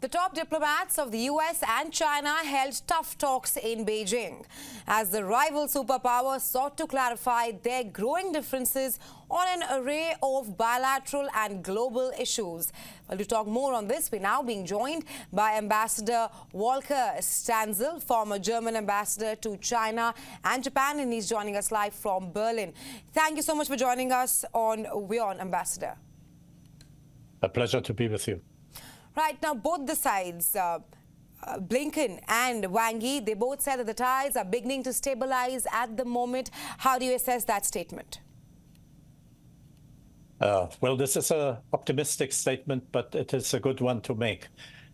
The top diplomats of the US and China held tough talks in Beijing as the rival superpowers sought to clarify their growing differences on an array of bilateral and global issues. Well, to talk more on this, we're now being joined by Ambassador Volker Stanzel, former German ambassador to China and Japan, and he's joining us live from Berlin. Thank you so much for joining us on WION, Ambassador. A pleasure to be with you. Right, now both the sides, Blinken and Wang Yi, they both said that the ties are beginning to stabilize at the moment. How do you assess that statement? Well, this is an optimistic statement, but it is a good one to make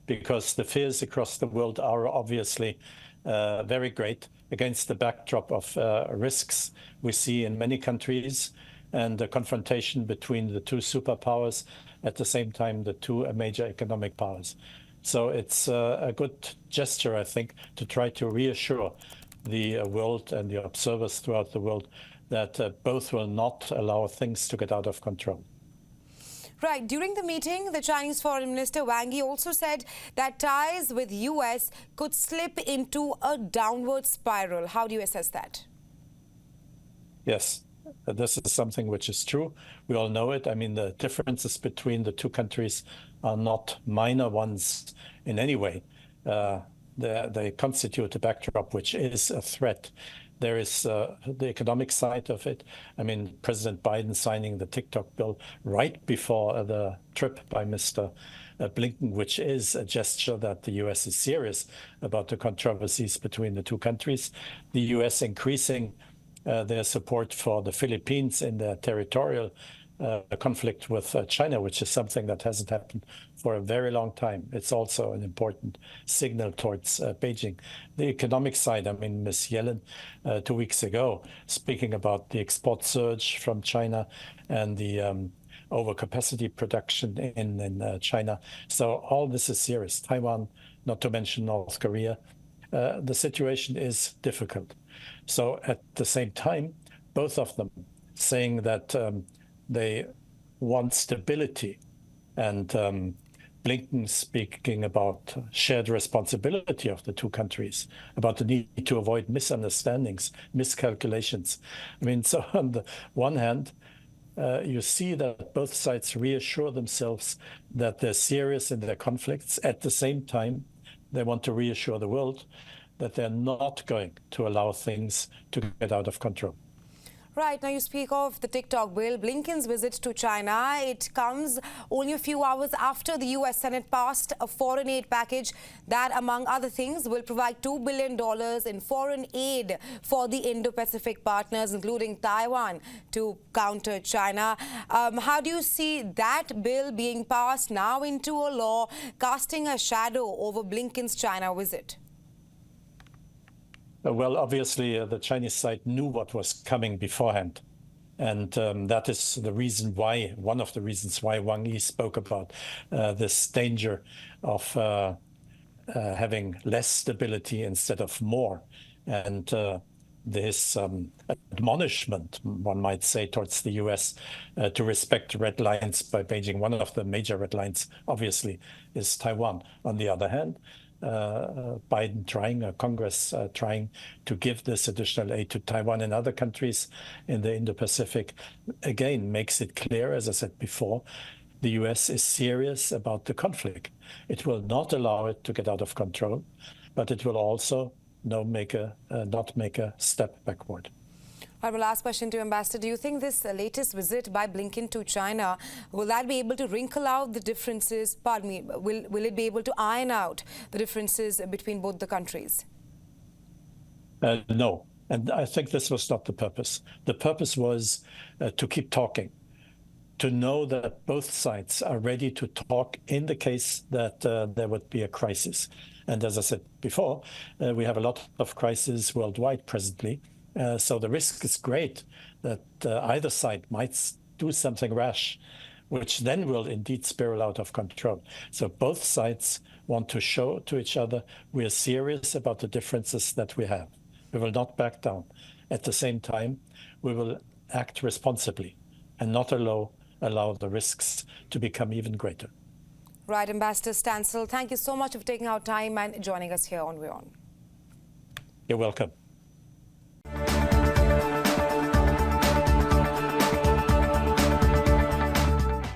because the fears across the world are obviously very great against the backdrop of risks we see in many countries and the confrontation between the two superpowers, at the same time, the two major economic powers. So it's a good gesture, I think, to try to reassure the world and the observers throughout the world that both will not allow things to get out of control. Right. During the meeting, the Chinese Foreign Minister Wang Yi also said that ties with US could slip into a downward spiral. How do you assess that? Yes. This is something which is true. We all know it. I mean, the differences between the two countries are not minor ones in any way. They constitute a backdrop which is a threat. There is the economic side of it. I mean, President Biden signing the TikTok bill right before the trip by Mr. Blinken, which is a gesture that the US is serious about the controversies between the two countries. The US increasing their support for the Philippines in their territorial conflict with China, which is something that hasn't happened for a very long time. It's also an important signal towards Beijing. The economic side, I mean, Ms. Yellen 2 weeks ago, speaking about the export surge from China and the overcapacity production in China. So all this is serious. Taiwan, not to mention North Korea. The situation is difficult. So at the same time, both of them saying that they want stability, and Blinken speaking about shared responsibility of the two countries, about the need to avoid misunderstandings, miscalculations. I mean, so on the one hand, you see that both sides reassure themselves that they're serious in their conflicts. At the same time, they want to reassure the world that they're not going to allow things to get out of control. Right, now you speak of the TikTok bill. Blinken's visit to China, it comes only a few hours after the US Senate passed a foreign aid package that, among other things, will provide $2 billion in foreign aid for the Indo-Pacific partners, including Taiwan, to counter China. How do you see that bill being passed now into a law, casting a shadow over Blinken's China visit? Well, obviously, the Chinese side knew what was coming beforehand. And that is the reason why, one of the reasons why Wang Yi spoke about this danger of having less stability instead of more. And this admonishment, one might say, towards the US to respect red lines by Beijing. One of the major red lines, obviously, is Taiwan. On the other hand, Biden trying, Congress trying to give this additional aid to Taiwan and other countries in the Indo-Pacific, again, makes it clear, as I said before, the US is serious about the conflict. It will not allow it to get out of control, but it will also not make a step backward. All right, my last question to you, Ambassador. Do you think this latest visit by Blinken to China, will that be able to wrinkle out the differences, pardon me, will it be able to iron out the differences between both the countries? No, and I think this was not the purpose. The purpose was to keep talking, to know that both sides are ready to talk in the case that there would be a crisis. And as I said before, we have a lot of crises worldwide presently. So the risk is great that either side might do something rash, which then will indeed spiral out of control. So both sides want to show to each other we are serious about the differences that we have. We will not back down. At the same time, we will act responsibly and not allow the risks to become even greater. Right, Ambassador Stansel, thank you so much for taking our time and joining us here on WION. You're welcome.